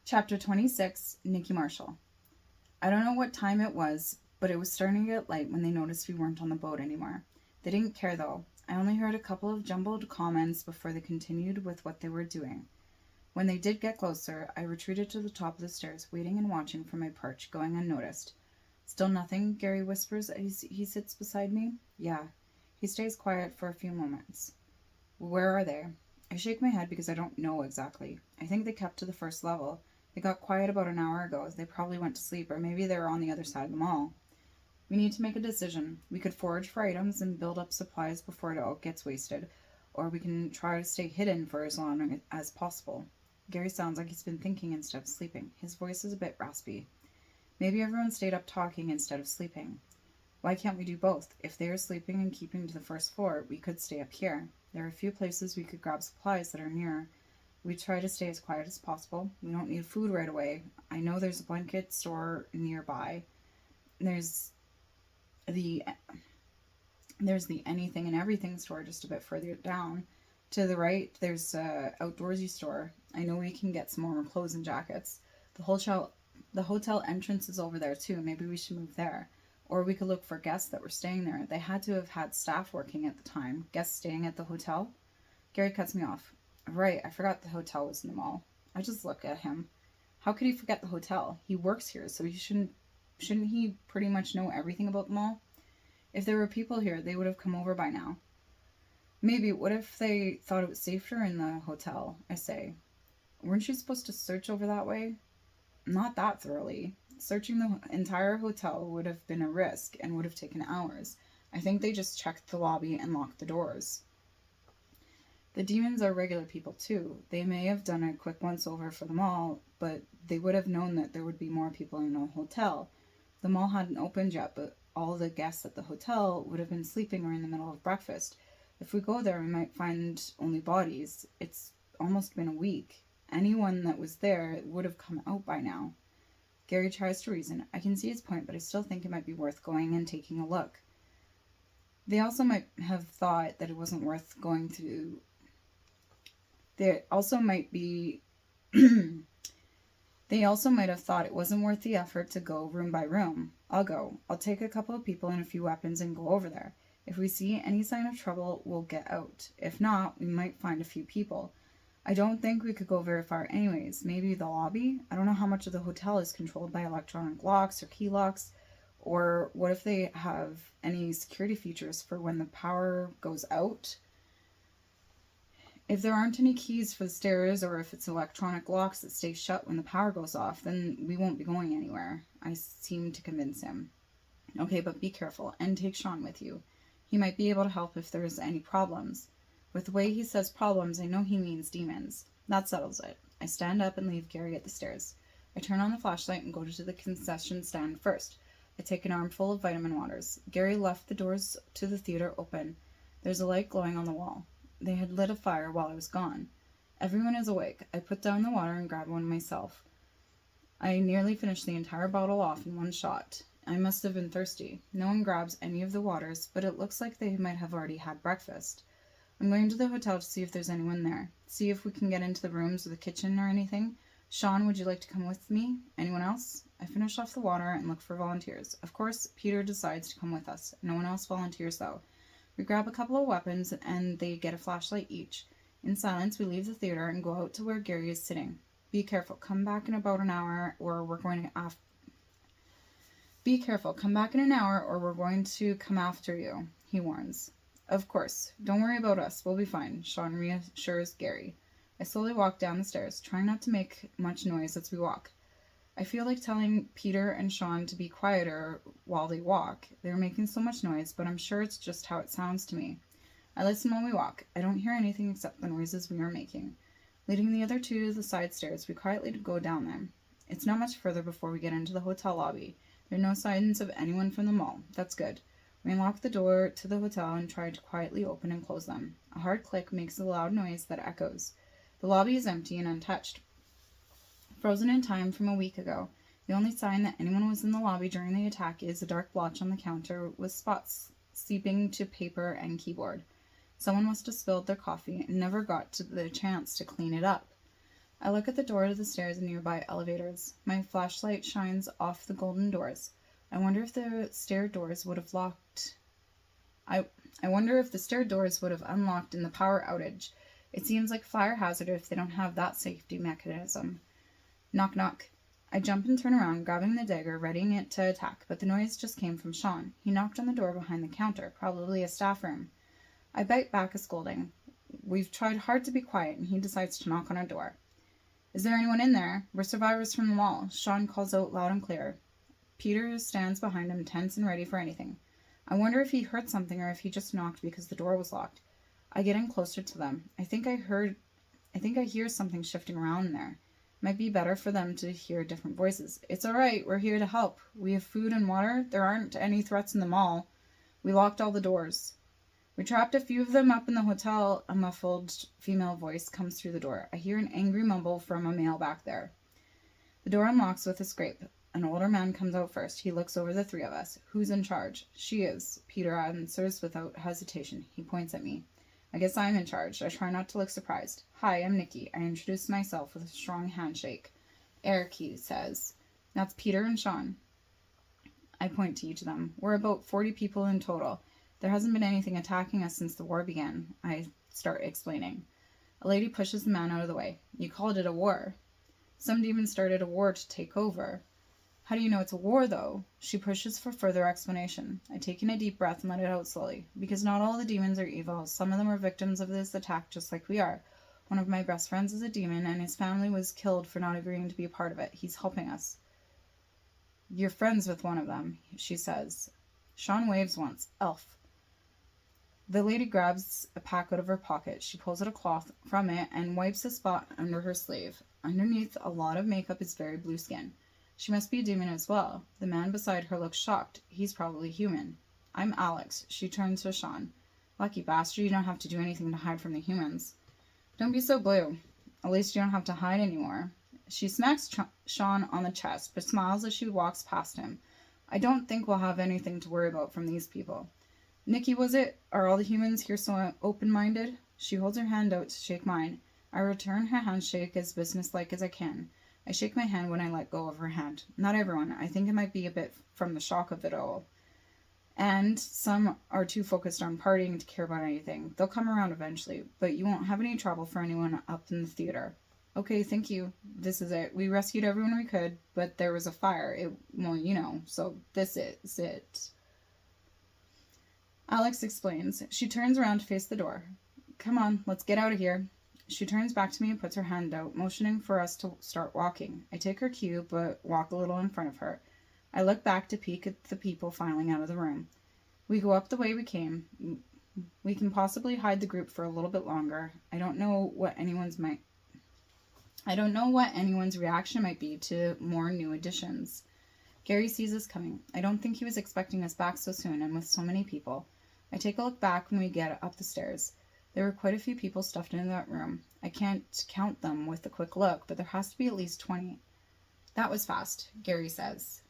Chapter 26, Nikki Marshall. I don't know what time it was, but it was starting to get light when they noticed we weren't on the boat anymore. They didn't care though. I only heard a couple of jumbled comments before they continued with what they were doing. When they did get closer, I retreated to the top of the stairs, waiting and watching from my perch, going unnoticed. Still nothing, Gary whispers as he sits beside me. Yeah. He stays quiet for a few moments. Where are they? I shake my head because I don't know exactly. I think they kept to the first level. They got quiet about an hour ago. They probably went to sleep, or maybe they were on the other side of the mall. We need to make a decision. We could forage for items and build up supplies before it all gets wasted, or we can try to stay hidden for as long as possible. Gary sounds like he's been thinking instead of sleeping. His voice is a bit raspy. Maybe everyone stayed up talking instead of sleeping. Why can't we do both? If they are sleeping and keeping to the first floor, we could stay up here. There are a few places we could grab supplies that are near. We try to stay as quiet as possible. We don't need food right away. I know there's a blanket store nearby. There's the anything and everything store just a bit further down. To the right, there's a outdoorsy store. I know we can get some warmer clothes and jackets. The hotel entrance is over there too. Maybe we should move there. Or we could look for guests that were staying there. They had to have had staff working at the time. Guests staying at the hotel? Gary cuts me off. Right, I forgot the hotel was in the mall. I just look at him. How could he forget the hotel? He works here, so shouldn't he pretty much know everything about the mall? If there were people here, they would have come over by now. Maybe. What if they thought it was safer in the hotel? I say. Weren't you supposed to search over that way? Not that thoroughly. Searching the entire hotel would have been a risk and would have taken hours. I think they just checked the lobby and locked the doors. The demons are regular people too. They may have done a quick once-over for the mall, but they would have known that there would be more people in the hotel. The mall hadn't opened yet, but all the guests at the hotel would have been sleeping or in the middle of breakfast. If we go there, we might find only bodies. It's almost been a week. Anyone that was there would have come out by now. Gary tries to reason. I can see his point, but I still think it might be worth going and taking a look. They also might have thought that it wasn't worth going to... They also might have thought it wasn't worth the effort to go room by room. I'll go. I'll take a couple of people and a few weapons and go over there. If we see any sign of trouble, we'll get out. If not, we might find a few people. I don't think we could go very far anyways. Maybe the lobby? I don't know how much of the hotel is controlled by electronic locks or key locks. Or what if they have any security features for when the power goes out? If there aren't any keys for the stairs, or if it's electronic locks that stay shut when the power goes off, then we won't be going anywhere. I seem to convince him. Okay, but be careful, and take Sean with you. He might be able to help if there's any problems. With the way he says problems, I know he means demons. That settles it. I stand up and leave Gary at the stairs. I turn on the flashlight and go to the concession stand first. I take an armful of vitamin waters. Gary left the doors to the theater open. There's a light glowing on the wall. They had lit a fire while I was gone. Everyone is awake. I put down the water and grab one myself. I nearly finished the entire bottle off in one shot. I must have been thirsty. No one grabs any of the waters, but it looks like they might have already had breakfast. I'm going to the hotel to see if there's anyone there. See if we can get into the rooms or the kitchen or anything. Sean, would you like to come with me? Anyone else? I finish off the water and look for volunteers. Of course, Peter decides to come with us. No one else volunteers, though. We grab a couple of weapons, and they get a flashlight each. In silence, we leave the theater and go out to where Gary is sitting. Be careful. Come back in about an hour, or we're going to Be careful. Come back in an hour, or we're going to come after you, he warns. Of course. Don't worry about us. We'll be fine, Sean reassures Gary. I slowly walk down the stairs, trying not to make much noise as we walk. I feel like telling Peter and Sean to be quieter while they walk. They're making so much noise, but I'm sure it's just how it sounds to me. I listen while we walk. I don't hear anything except the noises we are making. Leading the other two to the side stairs, we quietly go down them. It's not much further before we get into the hotel lobby. There are no signs of anyone from the mall. That's good. We unlock the door to the hotel and try to quietly open and close them. A hard click makes a loud noise that echoes. The lobby is empty and untouched. Frozen in time from a week ago, the only sign that anyone was in the lobby during the attack is a dark blotch on the counter with spots seeping to paper and keyboard. Someone must have spilled their coffee and never got to the chance to clean it up. I look at the door to the stairs and nearby elevators. My flashlight shines off the golden doors. I wonder if the stair doors would have locked. I wonder if the stair doors would have unlocked in the power outage. It seems like a fire hazard if they don't have that safety mechanism. Knock, knock. I jump and turn around, grabbing the dagger, readying it to attack, but the noise just came from Sean. He knocked on the door behind the counter, probably a staff room. I bite back a scolding. We've tried hard to be quiet, and he decides to knock on our door. Is there anyone in there? We're survivors from the mall. Sean calls out loud and clear. Peter stands behind him, tense and ready for anything. I wonder if he heard something or if he just knocked because the door was locked. I get in closer to them. I think I hear something shifting around in there. Might be better for them to hear different voices. It's all right. We're here to help. We have food and water. There aren't any threats in the mall. We locked all the doors. We trapped a few of them up in the hotel. A muffled female voice comes through the door. I hear an angry mumble from a male back there. The door unlocks with a scrape. An older man comes out first. He looks over the three of us. Who's in charge? She is. Peter answers without hesitation. He points at me. I guess I'm in charge. I try not to look surprised. Hi, I'm Nikki. I introduce myself with a strong handshake. Eric, he says. That's Peter and Sean. I point to each of them. We're about 40 people in total. There hasn't been anything attacking us since the war began. I start explaining. A lady pushes the man out of the way. You called it a war. Some demons started a war to take over. How do you know it's a war, though? She pushes for further explanation. I take in a deep breath and let it out slowly. Because not all the demons are evil. Some of them are victims of this attack just like we are. One of my best friends is a demon, and his family was killed for not agreeing to be a part of it. He's helping us. You're friends with one of them, she says. Sean waves once. Elf. The lady grabs a pack out of her pocket. She pulls out a cloth from it and wipes a spot under her sleeve. Underneath a lot of makeup is very blue skin. She must be a demon as well. The man beside her looks shocked. He's probably human. I'm Alex. She turns to Sean. Lucky bastard, you don't have to do anything to hide from the humans. Don't be so blue. At least you don't have to hide anymore. She smacks Sean on the chest, but smiles as she walks past him. I don't think we'll have anything to worry about from these people. Nikki, was it? Are all the humans here so open-minded? She holds her hand out to shake mine. I return her handshake as businesslike as I can. I shake my hand when I let go of her hand. Not everyone. I think it might be a bit from the shock of it all. And some are too focused on partying to care about anything. They'll come around eventually, but you won't have any trouble for anyone up in the theater. Okay, thank you. This is it. We rescued everyone we could, but there was a fire. So this is it. Alex explains. She turns around to face the door. Come on, let's get out of here. She turns back to me and puts her hand out, motioning for us to start walking. I take her cue, but walk a little in front of her. I look back to peek at the people filing out of the room. We go up the way we came. We can possibly hide the group for a little bit longer. I don't know what anyone's reaction might be to more new additions. Gary sees us coming. I don't think he was expecting us back so soon and with so many people. I take a look back when we get up the stairs. There were quite a few people stuffed into that room. I can't count them with a quick look, but there has to be at least 20. That was fast, Gary says.